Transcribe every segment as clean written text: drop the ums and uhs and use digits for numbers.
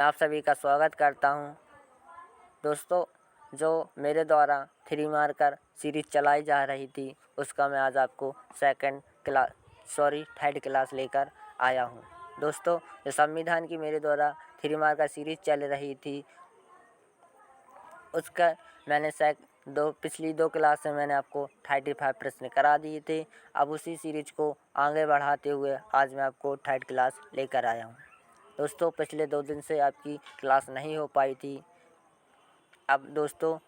आप सभी का स्वागत करता हूं। दोस्तों, जो मेरे द्वारा 3 मार्कर सीरीज़ चलाई जा रही थी उसका मैं आज आपको थर्ड क्लास लेकर आया हूं। दोस्तों, जो संविधान की मेरे द्वारा 3 मार्कर सीरीज़ चल रही थी उसका मैंने पिछली 2 क्लास में मैंने आपको 35 प्रश्न करा दिए थे। अब उसी सीरीज को आगे बढ़ाते हुए आज मैं आपको थर्ड क्लास लेकर आया हूँ। दोस्तों, पिछले 2 दिन से आपकी क्लास नहीं हो पाई थी। अब दोस्तों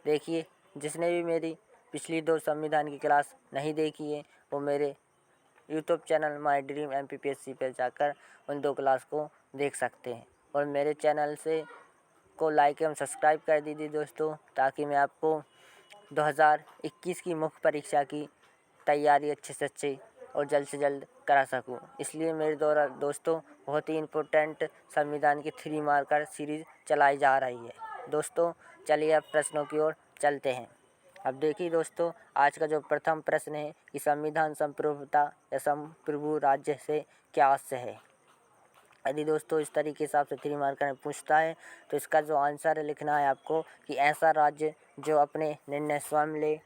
देखिए, जिसने भी मेरी पिछली 2 संविधान की क्लास नहीं देखी है वो मेरे YouTube channel my dream MPPSC पर जाकर उन 2 क्लास को देख सकते हैं और मेरे चैनल को लाइक एवं सब्सक्राइब कर दीजिए दोस्तों, ताकि मैं आपको 2021 की मुख्य परीक्षा की तैयारी अच्छे से अच्छी और जल्द से जल्द करा सकूं। इसलिए मेरे द्वारा दोस्तों बहुत ही इम्पोर्टेंट संविधान की 3 मार्कर सीरीज़ चलाई जा रही है। दोस्तों चलिए अब प्रश्नों की ओर चलते हैं। अब देखिए दोस्तों, आज का जो प्रथम प्रश्न है कि संविधान संप्रभुता या संप्रभु राज्य से क्या आशय है। यदि दोस्तों इस तरीके से आपसे 3 मार्कर में पूछता है तो इसका जो आंसर है लिखना है आपको कि ऐसा राज्य जो अपने निर्णय स्वयं ले,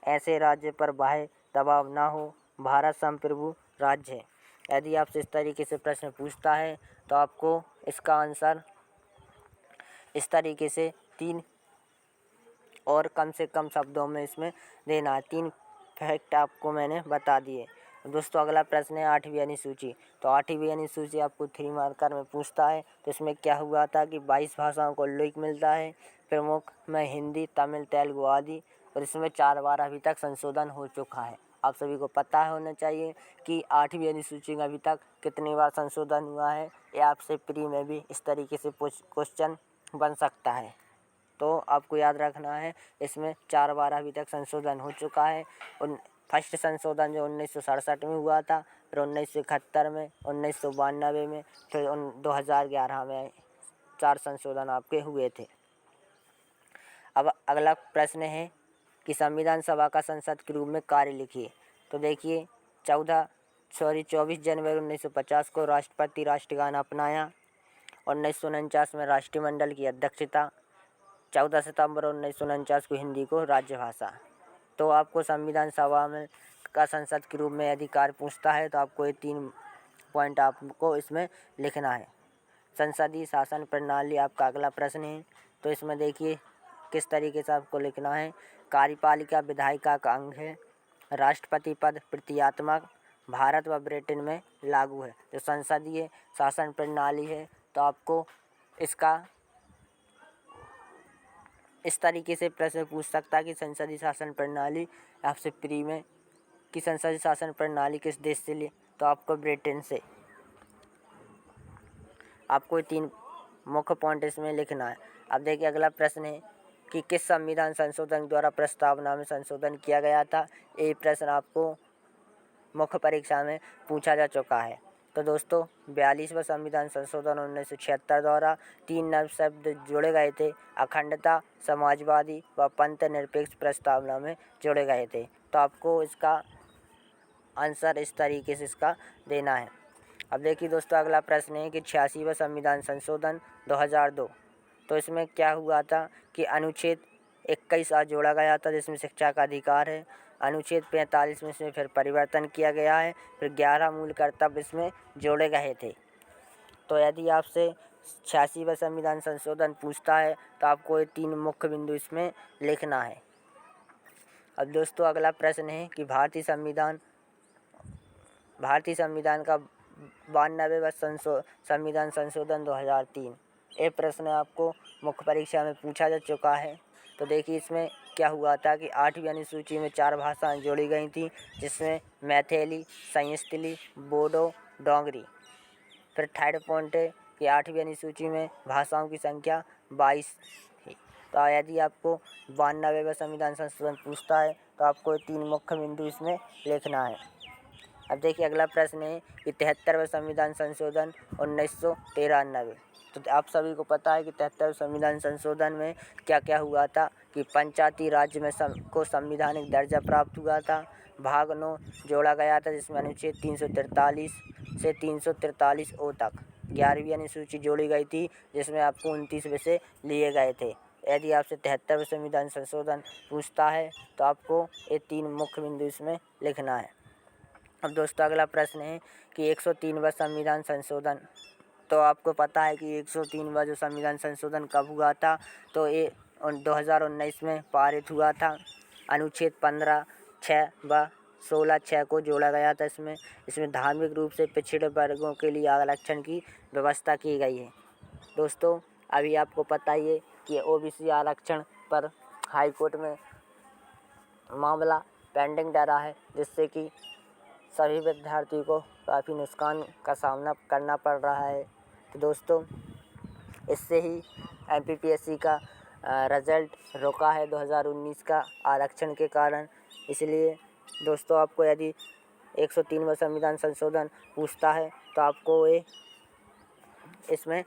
ऐसे राज्य पर बाह्य दबाव ना हो, भारत संप्रभु राज्य है। यदि आपसे इस तरीके से प्रश्न पूछता है तो आपको इसका आंसर इस तरीके से 3 और कम से कम शब्दों में इसमें देना है। 3 फैक्ट आपको मैंने बता दिए। दोस्तों अगला प्रश्न है 8वीं अनुसूची। तो 8वीं अनुसूची आपको 3 मार्कर में पूछता है तो इसमें क्या हुआ था कि 22 भाषाओं को उल्लेख मिलता है, प्रमुख में हिंदी, तमिल, तेलुगु आदि, और इसमें 4 बार अभी तक संशोधन हो चुका है। आप सभी को पता होना चाहिए कि 8वीं अनुसूची में अभी तक कितनी बार संशोधन हुआ है। ये आपसे प्री में भी इस तरीके से क्वेश्चन बन सकता है, तो आपको याद रखना है इसमें 4 बार अभी तक संशोधन हो चुका है। फर्स्ट संशोधन जो 1967 में हुआ था, फिर 1971 में, 1992 में, फिर 2011 में 4 संशोधन आपके हुए थे। अब अगला प्रश्न है कि संविधान सभा का संसद के रूप में कार्य लिखिए। तो देखिए 24 जनवरी 1950 को राष्ट्रपति राष्ट्रगान अपनाया। 1949 में राष्ट्रमंडल की अध्यक्षता। 14 सितंबर 1949 को हिंदी को राज्यभाषा। तो आपको संविधान सभा में का संसद के रूप में अधिकार पूछता है तो आपको ये 3 पॉइंट आपको इसमें लिखना है। संसदीय शासन प्रणाली आपका अगला प्रश्न है। तो इसमें देखिए किस तरीके से आपको लिखना है। कार्यपालिका विधायिका का अंग है, राष्ट्रपति पद प्रतीकात्मक, भारत व ब्रिटेन में लागू है। जो संसदीय शासन प्रणाली है तो आपको इसका इस तरीके से प्रश्न पूछ सकता है कि संसदीय शासन प्रणाली आपसे प्री में कि संसदीय शासन प्रणाली किस देश से ली, तो आपको ब्रिटेन से। आपको 3 मुख्य पॉइंट इसमें लिखना है। अब देखिए अगला प्रश्न है कि किस संविधान संशोधन द्वारा प्रस्तावना में संशोधन किया गया था। ये प्रश्न आपको मुख्य परीक्षा में पूछा जा चुका है। तो दोस्तों 42वां संविधान संशोधन 1976 द्वारा 3 नए शब्द जोड़े गए थे, अखंडता, समाजवादी व पंथ निरपेक्ष प्रस्तावना में जोड़े गए थे। तो आपको इसका आंसर इस तरीके से इसका देना है। अब देखिए दोस्तों अगला प्रश्न है कि 86वां संविधान संशोधन 2002। तो इसमें क्या हुआ था कि अनुच्छेद 21A जोड़ा गया था जिसमें शिक्षा का अधिकार है। अनुच्छेद 45 में इसमें फिर परिवर्तन किया गया है, फिर 11 मूल कर्तव्य इसमें जोड़े गए थे। तो यदि आपसे 86वां संविधान संशोधन पूछता है तो आपको ये 3 मुख्य बिंदु इसमें लिखना है। अब दोस्तों अगला प्रश्न है कि भारतीय संविधान का 92वां संविधान संशोधन 2003। ये प्रश्न आपको मुख्य परीक्षा में पूछा जा चुका है। तो देखिए इसमें क्या हुआ था कि 8वीं अनुसूची में 4 भाषाएं जोड़ी गई थी, जिसमें मैथिली, संस्थली, बोडो, डोगरी। फिर थर्ड पॉइंट है कि 8वीं अनुसूची में भाषाओं की संख्या 22 थी। तो यदि आपको 92वां संविधान संशोधन पूछता है तो आपको 3 मुख्य बिंदु इसमें लिखना है। अब देखिए अगला प्रश्न है कि 73वां संविधान संशोधन 1993। तो आप सभी को पता है कि 73वें संविधान संशोधन में क्या क्या हुआ था कि पंचायती राज्य में को संवैधानिक दर्जा प्राप्त हुआ था। भाग 9 जोड़ा गया था जिसमें अनुच्छेद 343 से 343 ओ तक 11वीं अनुसूची जोड़ी गई थी, जिसमें आपको 29 विषय लिए गए थे। यदि आपसे 73वें संविधान संशोधन पूछता है तो आपको ये 3 मुख्य बिंदु इसमें लिखना है। अब दोस्तों अगला प्रश्न है कि 103वां संविधान संशोधन। तो आपको पता है कि 103वां जो संविधान संशोधन कब हुआ था, तो ये 2019 में पारित हुआ था। अनुच्छेद 15(6) व 16(6) को जोड़ा गया था। इसमें धार्मिक रूप से पिछड़े वर्गों के लिए आरक्षण की व्यवस्था की गई है। दोस्तों अभी आपको पता ही है कि ओबीसी आरक्षण पर हाईकोर्ट में मामला पेंडिंग डरा है, जिससे कि सभी विद्यार्थियों को काफ़ी नुकसान का सामना करना पड़ रहा है। तो दोस्तों इससे ही एमपीपीएससी का रिजल्ट रुका है 2019 का आरक्षण के कारण। इसलिए दोस्तों आपको यदि 103वां संविधान संशोधन पूछता है तो आपको ये इसमें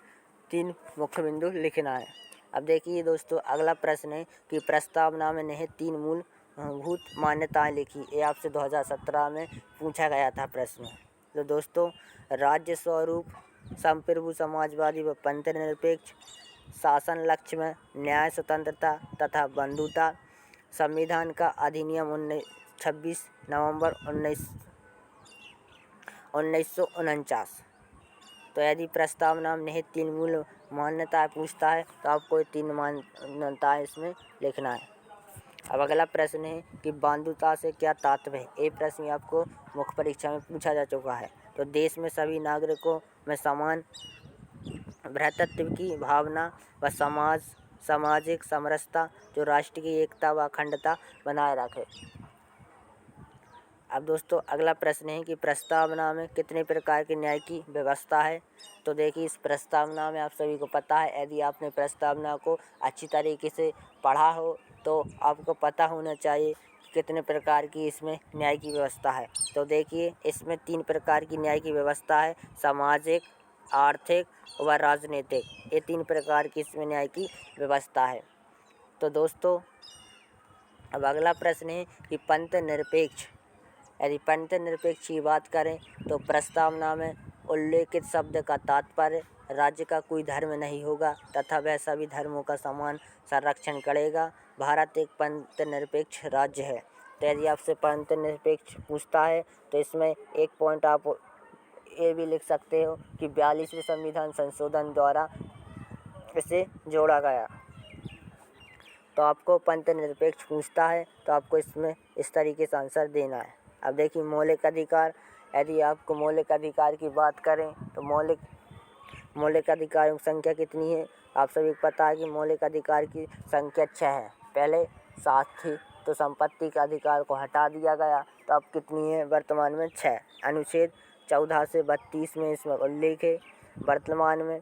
3 मुख्य बिंदु लिखना है। अब देखिए दोस्तों अगला प्रश्न है कि प्रस्तावना में निहित 3 मूलभूत मान्यताएं लिखी। ये आपसे 2017 में पूछा गया था प्रश्न। तो दोस्तों राज्य स्वरूप, संप्रभु, समाजवादी व पंथनिरपेक्ष शासन, लक्ष्य में न्याय, स्वतंत्रता तथा बंधुता, संविधान का अधिनियम 26 नवंबर 1949। तो यदि प्रस्तावना में निहित 3 मूल मान्यताएं पूछता है तो आपको 3 मान्यताएं इसमें लिखना है। अब अगला प्रश्न है कि बंधुता से क्या तात्पर्य है। ये प्रश्न आपको मुख्य परीक्षा में पूछा जा चुका है। तो देश में सभी नागरिकों में समान भ्रातृत्व की भावना व सामाजिक समरसता जो राष्ट्र की एकता व अखंडता बनाए रखे। अब दोस्तों अगला प्रश्न है कि प्रस्तावना में कितने प्रकार के न्याय की व्यवस्था है। तो देखिए इस प्रस्तावना में आप सभी को पता है, यदि आपने प्रस्तावना को अच्छी तरीके से पढ़ा हो तो आपको पता होना चाहिए कि कितने प्रकार की इसमें न्याय की व्यवस्था है। तो देखिए इसमें 3 प्रकार की न्याय की व्यवस्था है, सामाजिक, आर्थिक व राजनीतिक। ये 3 प्रकार की इसमें न्याय की व्यवस्था है। तो दोस्तों अब अगला प्रश्न है कि पंथ निरपेक्ष। यदि पंथ निरपेक्ष की बात करें तो प्रस्तावना में उल्लेखित शब्द का तात्पर्य राज्य का कोई धर्म नहीं होगा तथा वह सभी धर्मों का समान संरक्षण करेगा। भारत एक पंथ निरपेक्ष राज्य है। तो यदि आपसे पंथ निरपेक्ष पूछता है तो इसमें एक पॉइंट आप ये भी लिख सकते हो कि 42वें संविधान संशोधन द्वारा इसे जोड़ा गया। तो आपको पंथ निरपेक्ष पूछता है तो आपको इसमें इस तरीके से आंसर देना है। अब देखिए मौलिक अधिकार। यदि आपको मौलिक अधिकार की बात करें तो मौलिक अधिकारों की संख्या कितनी है। आप सभी को पता है कि मौलिक अधिकार की संख्या 6 है। पहले 7 थी तो संपत्ति के अधिकार को हटा दिया गया, तो अब कितनी है वर्तमान में 6। अनुच्छेद 14 से 32 में इसमें उल्लेख है। वर्तमान में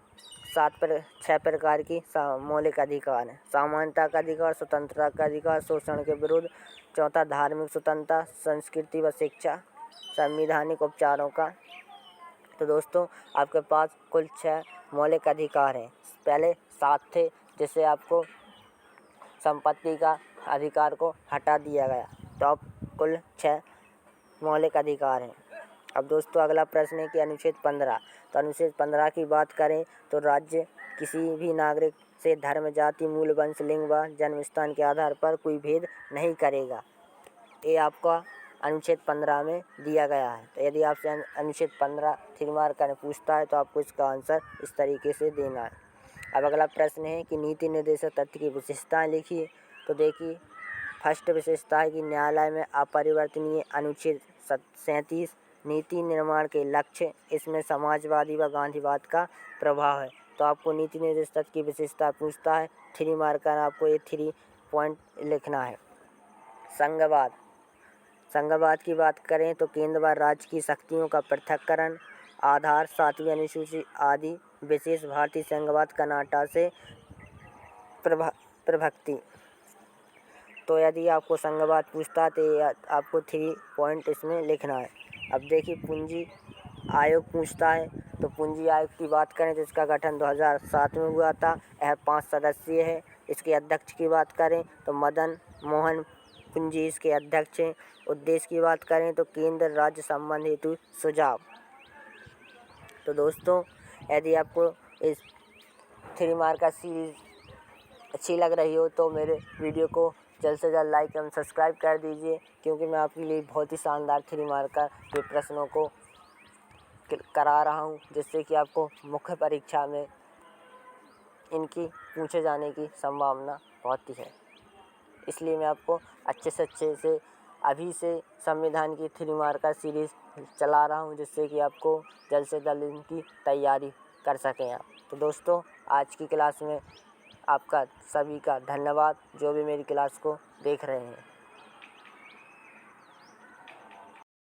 6 प्रकार की मौलिक अधिकार हैं। समानता का अधिकार, स्वतंत्रता का अधिकार, शोषण के विरुद्ध, चौथा धार्मिक स्वतंत्रता, संस्कृति व शिक्षा, संवैधानिक उपचारों का। तो दोस्तों आपके पास कुल 6 मौलिक अधिकार हैं। पहले 7 थे जिससे आपको संपत्ति का अधिकार को हटा दिया गया, तो अब कुल 6 मौलिक अधिकार हैं। अब दोस्तों अगला प्रश्न है कि अनुच्छेद 15। तो अनुच्छेद 15 की बात करें तो राज्य किसी भी नागरिक से धर्म, जाति, मूल, वंश, लिंग व जन्म स्थान के आधार पर कोई भेद नहीं करेगा। ये आपका अनुच्छेद 15 में दिया गया है। तो यदि आपसे अनुच्छेद 15 3 मार्क का पूछता है तो आपको इसका आंसर इस तरीके से देना है। अब अगला प्रश्न है कि नीति निर्देशक तथ्य की विशेषताएँ लिखिए। तो देखिए फर्स्ट विशेषता है कि न्यायालय में अपरिवर्तनीय। अनुच्छेद 37 नीति निर्माण के लक्ष्य। इसमें समाजवादी व गांधीवाद का प्रभाव है। तो आपको नीति निर्देशक तथ्य की विशेषता पूछता है 3 मार्क का, आपको ये 3 पॉइंट लिखना है। संघवाद की बात करें तो केंद्र व राज्य की शक्तियों का पृथक्करण, आधार, 7वीं अनुसूची आदि, विशेष भारतीय संघवाद, कर्नाटक से प्रभक्ति। तो यदि आपको संघवाद पूछता है तो आपको 3 पॉइंट इसमें लिखना है। अब देखिए पूंजी आयोग पूछता है। तो पूंजी आयोग की बात करें तो इसका गठन 2007 में हुआ था। यह 5 सदस्यीय है। इसके अध्यक्ष की बात करें तो मदन मोहन पूंजी इसके अध्यक्ष हैं। उद्देश्य की बात करें तो केंद्र राज्य संबंध हेतु सुझाव। तो दोस्तों यदि आपको इस 3 मार्क का सीरीज़ अच्छी लग रही हो तो मेरे वीडियो को जल्द से जल्द लाइक एवं सब्सक्राइब कर दीजिए, क्योंकि मैं आपके लिए बहुत ही शानदार 3 मार्क के प्रश्नों को करा रहा हूं, जिससे कि आपको मुख्य परीक्षा में इनकी पूछे जाने की संभावना बहुत ही है। इसलिए मैं आपको अच्छे से अभी से संविधान की 3 मार्क का सीरीज़ चला रहा हूं, जिससे कि आपको जल्द से जल्द इनकी तैयारी कर सकें आप। तो दोस्तों, आज की क्लास में आपका सभी का धन्यवाद, जो भी मेरी क्लास को देख रहे हैं।